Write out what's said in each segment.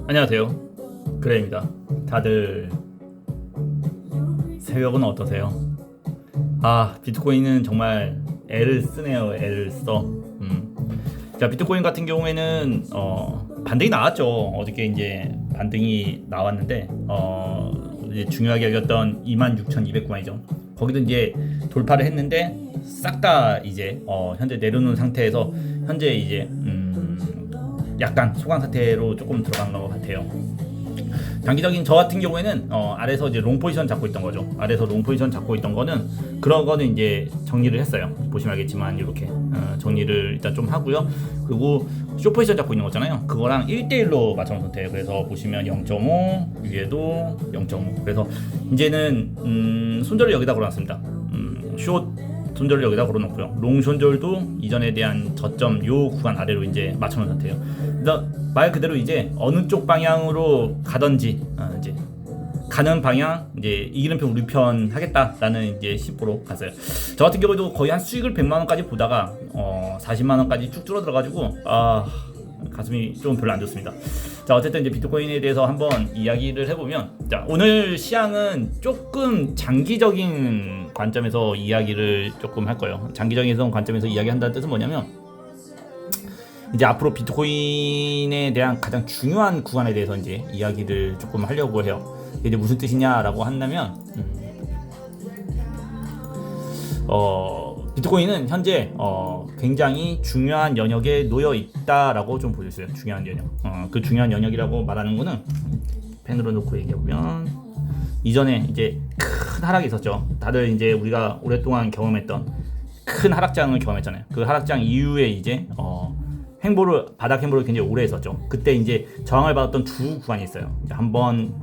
안녕하세요, 그레입니다. 다들 새벽은 어떠세요? 비트코인은 정말 애를 쓰네요. 애를 써. 자, 비트코인 같은 경우에는 반등이 나왔죠. 어저께 이제 반등이 나왔는데 이제 중요하게 여겼던 26,200구간이죠. 거기도 이제 돌파를 했는데 싹 다 이제 현재 내려놓은 상태에서 현재 이제 약간 소강 상태로 조금 들어간 것 같아요. 단기적인 저 같은 경우에는 아래서 이제 롱 포지션 잡고 있던 거죠. 아래서 롱 포지션 잡고 있던 거는 그런 거는 이제 정리를 했어요. 보시면 알겠지만 이렇게 정리를 일단 좀 하고요. 그리고 숏 포지션 잡고 있는 거잖아요. 그거랑 1대1로 맞춰놓은 상태예요. 그래서 보시면 0.5 위에도 0.5. 그래서 이제는 손절을 여기다 걸어놨습니다. 숏 손절을 여기다 걸어놓고요. 롱 손절도 이전에 대한 저점 요 구간 아래로 이제 맞춰놓은 상태예요. 그래서 말 그대로 이제 어느 쪽 방향으로 가든지 이제 가는 방향 이제 이기는 편 우리 편 하겠다라는 이제 심보로 갔어요. 저 같은 경우도 거의 한 수익을 100만 원까지 보다가 40만 원까지 쭉 줄어들어가지고 가슴이 좀 별로 안 좋습니다. 자, 어쨌든 이제 비트코인에 대해서 한번 이야기를 해보면, 자, 오늘 시황은 조금 장기적인 관점에서 이야기를 조금 할 거예요. 장기적인 관점에서 이야기한다는 뜻은 뭐냐면, 이제 앞으로 비트코인에 대한 가장 중요한 구간에 대해서 이제 이야기를 조금 하려고 해요. 이제 무슨 뜻이냐라고 한다면, 비트코인은 현재 굉장히 중요한 영역에 놓여 있다라고 좀 보여주세요. 중요한 영역. 그 중요한 영역이라고 말하는 거는 펜으로 놓고 얘기해 보면 이전에 이제 큰 하락이 있었죠. 다들 이제 우리가 오랫동안 경험했던 큰 하락장을 경험했잖아요. 그 하락장 이후에 이제 바닥 행보를 굉장히 오래 했었죠. 그때 이제 저항을 받았던 두 구간이 있어요. 한번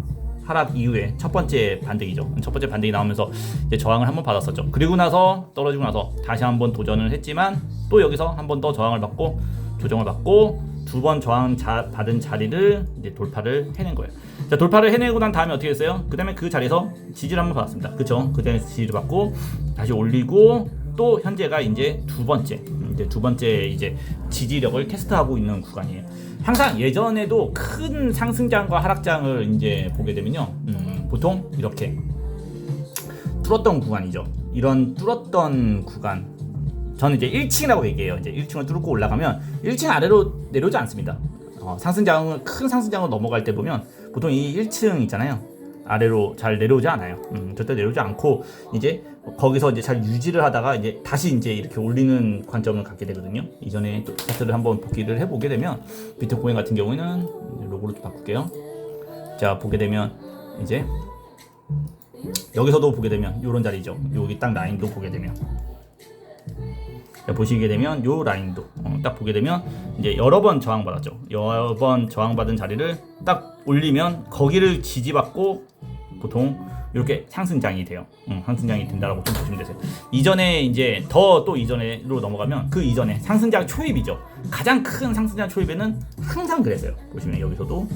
하락 이후에 첫 번째 반등이죠. 첫 번째 반등이 나오면서 이제 저항을 한번 받았었죠. 그리고 나서 떨어지고 나서 다시 한번 도전을 했지만 또 여기서 한 번 더 저항을 받고 조정을 받고 두 번 저항 받은 자리를 이제 돌파를 해낸 거예요. 자, 돌파를 해내고 난 다음에 어떻게 했어요? 그 다음에 그 자리에서 지지를 한번 받았습니다. 그쵸? 그 다음에 지지를 받고 다시 올리고 또 현재가 이제 두 번째 이제 지지력을 테스트하고 있는 구간이에요. 항상 예전에도 큰 상승장과 하락장을 이제 보게 되면요, 보통 이렇게 뚫었던 구간이죠. 이런 뚫었던 구간, 저는 이제 1층이라고 얘기해요. 이제 1층을 뚫고 올라가면 1층 아래로 내려오지 않습니다. 큰 상승장을 넘어갈 때 보면 보통 이 1층 있잖아요. 아래로 잘 내려오지 않아요. 절대 내려오지 않고 이제 거기서 이제 잘 유지를 하다가 이제 다시 이제 이렇게 올리는 관점을 갖게 되거든요. 이전에 또 차트를 한번 복기를 해보게 되면 비트코인 같은 경우에는 로고를 좀 바꿀게요. 자, 보게 되면 이제 여기서도 보게 되면 이런 자리죠. 여기 딱 라인도 보게 되면 보시게 되면 요 라인도 딱 보게 되면 이제 여러 번 저항받았죠. 여러 번 저항받은 자리를 딱 올리면 거기를 지지받고 보통 이렇게 상승장이 돼요. 상승장이 된다라고 좀 보시면 되세요. 이전에 이제 또 이전으로 넘어가면 그 이전에 상승장 초입이죠. 가장 큰 상승장 초입에는 항상 그랬어요. 보시면 여기서도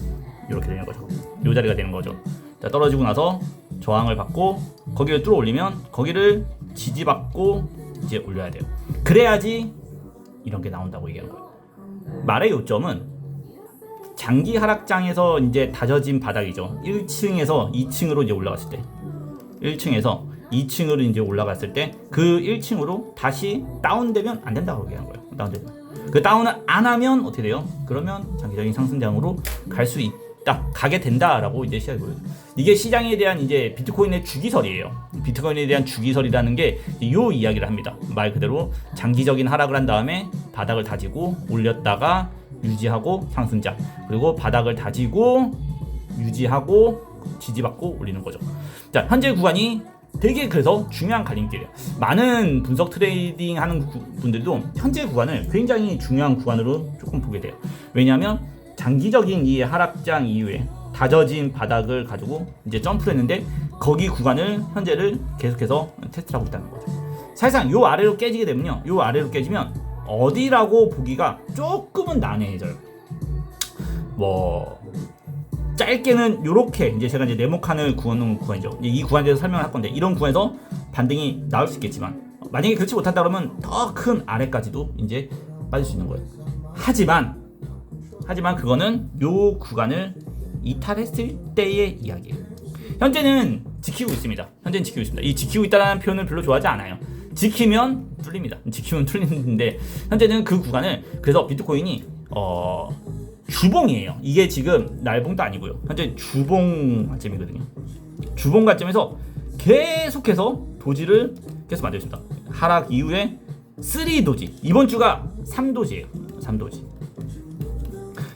이렇게 되는 거죠. 이 자리가 되는 거죠. 자, 떨어지고 나서 저항을 받고 거기를 뚫어 올리면 거기를 지지받고 이제 올려야 돼요. 그래야지 이런 게 나온다고 얘기하는 거예요. 말의 요점은 장기 하락장에서 이제 다져진 바닥이죠. 1층에서 2층으로 이제 올라갔을 때, 1층에서 2층으로 이제 올라갔을 때 그 1층으로 다시 다운되면 안 된다고 얘기하는 거예요. 다운되면. 그 다운을 안 하면 어떻게 돼요? 그러면 장기적인 상승장으로 갈 수 있다, 가게 된다라고 이제 시작이 보여요. 이게 시장에 대한 이제 비트코인의 주기설이에요. 비트코인에 대한 주기설이라는 게 요 이야기를 합니다. 말 그대로 장기적인 하락을 한 다음에 바닥을 다지고 올렸다가 유지하고 상승장, 그리고 바닥을 다지고 유지하고 지지받고 올리는 거죠. 자, 현재 구간이 되게 그래서 중요한 갈림길이에요. 많은 분석 트레이딩 하는 분들도 현재 구간을 굉장히 중요한 구간으로 조금 보게 돼요. 왜냐하면 장기적인 이 하락장 이후에 다져진 바닥을 가지고 이제 점프를 했는데 거기 구간을 현재를 계속해서 테스트를 하고 있다는 거죠. 사실상 요 아래로 깨지게 되면요, 요 아래로 깨지면 어디라고 보기가 조금은 난해해져요. 뭐 짧게는 요렇게 이제 제가 이제 네모칸을 그어놓은 구간이죠. 이 구간에 대해서 설명을 할 건데, 이런 구간에서 반등이 나올 수 있겠지만 만약에 그렇지 못한다 그러면 더 큰 아래까지도 이제 빠질 수 있는 거예요. 하지만 하지만 그거는 요 구간을 이탈했을 때의 이야기예요. 현재는 지키고 있습니다. 현재는 지키고 있습니다. 이 지키고 있다는 표현을 별로 좋아하지 않아요. 지키면 뚫립니다. 지키면 뚫리는데 현재는 그 구간을, 그래서 비트코인이 주봉이에요. 이게 지금 날봉도 아니고요. 현재 주봉 관점이거든요. 주봉 관점에서 계속해서 도지를 계속 만들었습니다. 하락 이후에 3도지, 이번 주가 3도지예요. 3도지.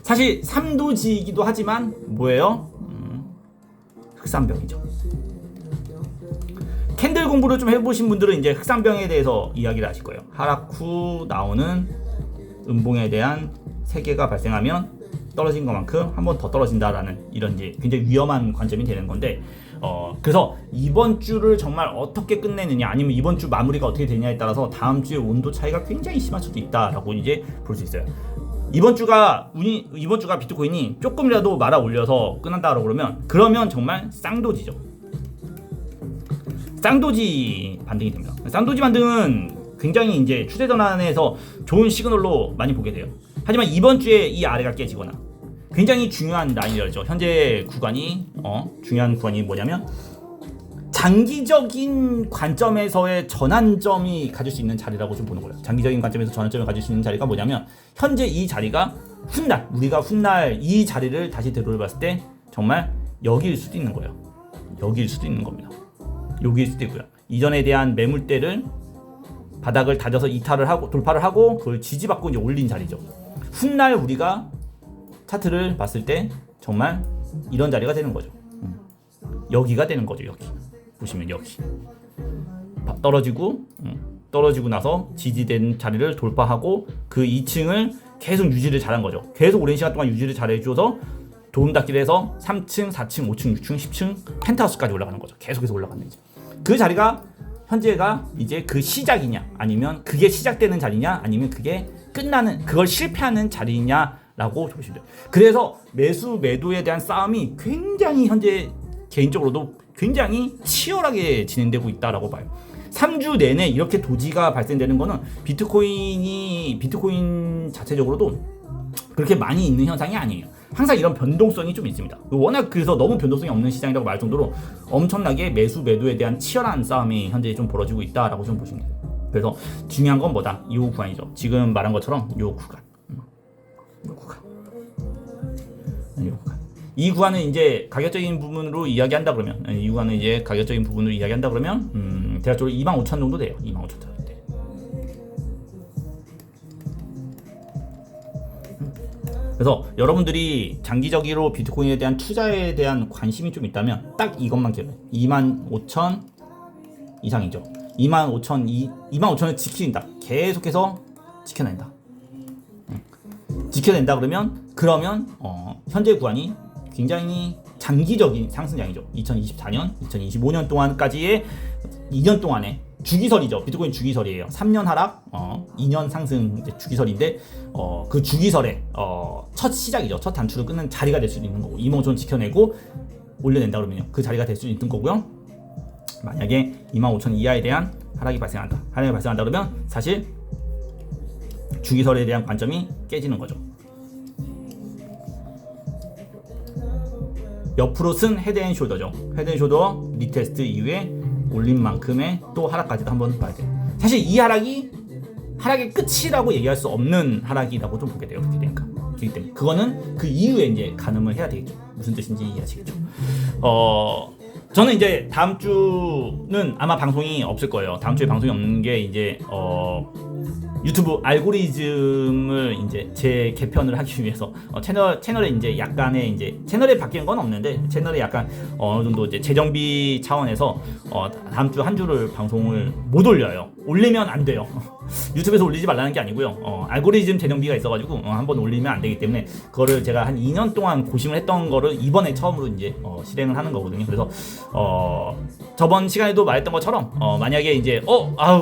사실 3도지이기도 하지만 뭐예요? 흑산병이죠. 캔들 공부를 좀 해보신 분들은 이제 흑산병에 대해서 이야기를 하실 거예요. 하락 후 나오는 음봉에 대한 세계가 발생하면 떨어진 것만큼 한 번 더 떨어진다라는 이런 이제 굉장히 위험한 관점이 되는 건데, 그래서 이번 주를 정말 어떻게 끝내느냐, 아니면 이번 주 마무리가 어떻게 되냐에 따라서 다음 주의 온도 차이가 굉장히 심할 수도 있다라고 이제 볼 수 있어요. 이번 주가 비트코인이 조금이라도 말아 올려서 끝난다라고 그러면 정말 쌍도지죠. 쌍도지 반등이 됩니다. 쌍도지 반등은 굉장히 이제 추세 전환에서 좋은 시그널로 많이 보게 돼요. 하지만 이번 주에 이 아래가 깨지거나, 굉장히 중요한 라인이죠. 현재 구간이 중요한 구간이 뭐냐면, 장기적인 관점에서의 전환점이 가질 수 있는 자리라고 좀 보는 거예요. 장기적인 관점에서 전환점을 가질 수 있는 자리가 뭐냐면, 현재 이 자리가 우리가 훗날 이 자리를 다시 되돌아봤을 때 정말 여기일 수도 있는 거예요. 여기일 수도 있는 겁니다. 여기일 수도 있고요. 이전에 대한 매물대를 바닥을 다져서 이탈을 하고 돌파를 하고 그걸 지지받고 이제 올린 자리죠. 훗날 우리가 차트를 봤을 때 정말 이런 자리가 되는 거죠. 여기가 되는 거죠. 여기 보시면 여기 떨어지고 나서 지지된 자리를 돌파하고 그 2층을 계속 유지를 잘한 거죠. 계속 오랜 시간 동안 유지를 잘해줘서 도움닫기를 해서 3층, 4층, 5층, 6층, 10층 펜트하우스까지 올라가는 거죠. 계속해서 올라가는 거죠. 그 자리가 현재가 이제 그 시작이냐, 아니면 그게 시작되는 자리냐, 아니면 그게 끝나는, 그걸 실패하는 자리냐라고 보시면 돼요. 그래서 매수 매도에 대한 싸움이 굉장히 현재 개인적으로도 굉장히 치열하게 진행되고 있다라고 봐요. 3주 내내 이렇게 도지가 발생되는 거는 비트코인 자체적으로도 그렇게 많이 있는 현상이 아니에요. 항상 이런 변동성이 좀 있습니다. 워낙 그래서 너무 변동성이 없는 시장이라고 말 정도로 엄청나게 매수 매도에 대한 치열한 싸움이 현재 좀 벌어지고 있다라고 좀 보시면 돼요. 그래서 중요한 건 뭐다? 이 구간이죠. 지금 말한 것처럼 이 구간. 이 구간은 이제 가격적인 부분으로 이야기한다 그러면, 대략적으로 25,000 정도 돼요. 25,000 정도. 그래서 여러분들이 장기적으로 비트코인에 대한 투자에 대한 관심이 좀 있다면 딱 이것만 기억해요. 25,000 이상이죠. 25,000을 지킨다. 계속해서 지켜낸다. 지켜낸다 그러면 현재 구간이 굉장히 장기적인 상승장이죠. 2024년, 2025년 동안까지의 2년 동안에 주기설이죠. 비트코인 주기설이에요. 3년 하락, 2년 상승 이제 주기설인데, 그 주기설의 첫 시작이죠. 첫 단추를 끊는 자리가 될 수도 있는 거고, 25,000 지켜내고 올려낸다 그러면요, 그 자리가 될 수 있는 거고요. 만약에 25,000 이하에 대한 하락이 발생한다 그러면 사실 주기설에 대한 관점이 깨지는 거죠. 옆으로 쓴 헤드앤숄더죠. 헤드앤숄더 리테스트 이후에 올린 만큼의 또 하락까지도 한번 봐야 돼요. 사실 이 하락의 끝이라고 얘기할 수 없는 하락이라고 좀 보게 돼요. 그렇기 때문에 그거는 그 이후에 이제 가늠을 해야 되겠죠. 무슨 뜻인지 이해하시겠죠. 저는 이제 다음 주는 아마 방송이 없을 거예요. 다음 주에 방송이 없는 게 이제 유튜브 알고리즘을 이제 재개편을 하기 위해서 채널에 이제 약간의 이제 채널에 바뀐 건 없는데, 채널에 약간 어느 정도 이제 재정비 차원에서 다음 주 한 주를 방송을 못 올려요. 올리면 안 돼요. 유튜브에서 올리지 말라는 게 아니고요. 알고리즘 재정비가 있어가지고 한번 올리면 안 되기 때문에 그거를 제가 한 2년 동안 고심을 했던 거를 이번에 처음으로 이제 실행을 하는 거거든요. 그래서 저번 시간에도 말했던 것처럼 만약에 이제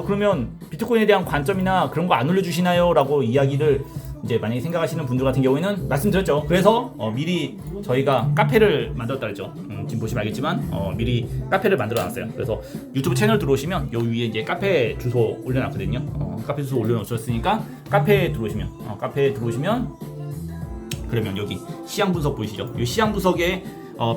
그러면 비트코인에 대한 관점이나 그런 거 안 올려주시나요? 라고 이야기를 이제 만약에 생각하시는 분들 같은 경우에는 말씀드렸죠. 그래서 미리 저희가 카페를 만들었다 그랬죠. 지금 보시면 알겠지만 미리 카페를 만들어 놨어요. 그래서 유튜브 채널 들어오시면 요 위에 이제 카페 주소 올려놨거든요. 카페 주소 올려놓으셨으니까 카페에 들어오시면 그러면 여기 시향 분석 보이시죠? 이 시향 분석에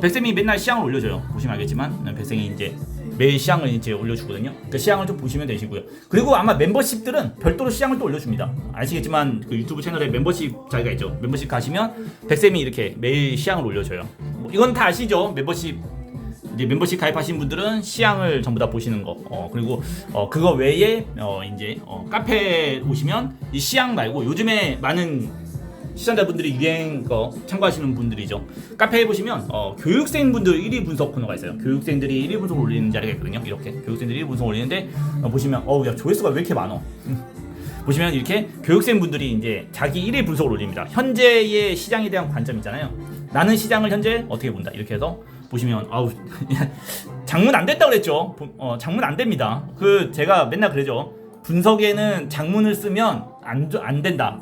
백쌤이 맨날 시향을 올려줘요. 보시면 알겠지만 백쌤이 이제 매일 시향을 이제 올려주거든요. 그 시향을 좀 보시면 되시고요. 그리고 아마 멤버십들은 별도로 시향을 또 올려줍니다. 아시겠지만 그 유튜브 채널에 멤버십 자리가 있죠. 멤버십 가시면 백쌤이 이렇게 매일 시향을 올려줘요. 뭐 이건 다 아시죠? 멤버십 가입하신 분들은 시향을 전부 다 보시는 거. 그리고 그거 외에 이제 카페에 오시면 이 시향 말고 요즘에 많은 시청자분들이 유행 거 참고하시는 분들이죠. 카페에 보시면 교육생분들 1위 분석 코너가 있어요. 교육생들이 1위 분석을 올리는 자리가 있거든요. 이렇게 교육생들이 1위 분석 올리는데 보시면 야 조회수가 왜 이렇게 많어? 보시면 이렇게 교육생분들이 이제 자기 1위 분석을 올립니다. 현재의 시장에 대한 관점 있잖아요. 나는 시장을 현재 어떻게 본다. 이렇게 해서 보시면 장문 안 됐다 그랬죠. 장문 안 됩니다. 제가 맨날 그러죠. 분석에는 장문을 쓰면 안 된다.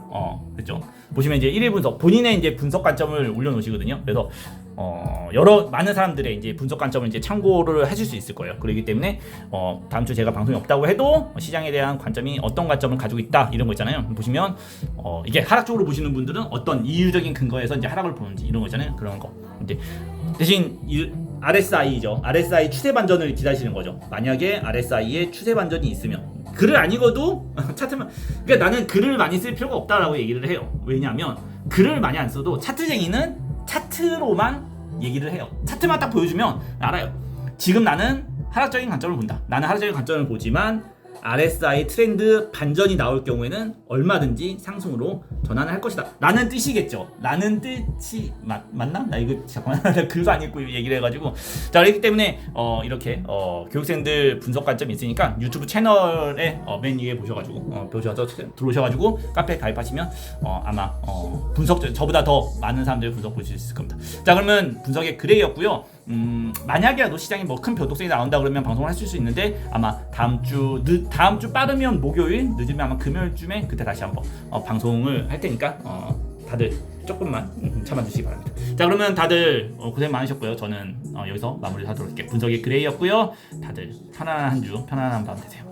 그렇죠. 보시면 이제 1일 분석, 본인의 이제 분석 관점을 올려놓으시거든요. 그래서 많은 사람들의 이제 분석 관점을 이제 참고를 하실 수 있을 거예요. 그렇기 때문에 다음 주 제가 방송이 없다고 해도 시장에 대한 관점이 어떤 관점을 가지고 있다 이런 거 있잖아요. 보시면 이게 하락적으로 보시는 분들은 어떤 이유적인 근거에서 이제 하락을 보는지 이런 거 있잖아요. 그런 거. 이제 대신 RSI죠. RSI 추세 반전을 기다리시는 거죠. 만약에 RSI에 추세 반전이 있으면 글을 안 읽어도 차트만, 그러니까 나는 글을 많이 쓸 필요가 없다라고 얘기를 해요. 왜냐하면 글을 많이 안 써도 차트쟁이는 차트로만 얘기를 해요. 차트만 딱 보여주면 알아요. 지금 나는 하락적인 관점을 본다. 나는 하락적인 관점을 보지만 RSI 트렌드 반전이 나올 경우에는 얼마든지 상승으로 전환을 할 것이다. 라는 뜻이겠죠. 라는 뜻이 맞나? 나 이거 잠깐만 글도 안 읽고 얘기를 해가지고 자 그렇기 때문에 이렇게 교육생들 분석 관점이 있으니까 유튜브 채널에 맨 위에 보셔가지고 들어오셔가지고 카페에 가입하시면 아마 저보다 더 많은 사람들이 분석 보실 수 있을 겁니다. 자 그러면 분석의 그레이였고요. 만약에라도 시장에 뭐 큰 변동성이 나온다 그러면 방송을 하실 수 있는데 아마 다음 주 빠르면 목요일, 늦으면 아마 금요일쯤에 그때 다시 한번 방송을 할 테니까 다들 조금만 참아주시기 바랍니다. 자 그러면 다들 고생 많으셨고요. 저는 여기서 마무리하도록 할게요. 분석의 그레이였고요. 다들 편안한 한 주, 편안한 밤 되세요.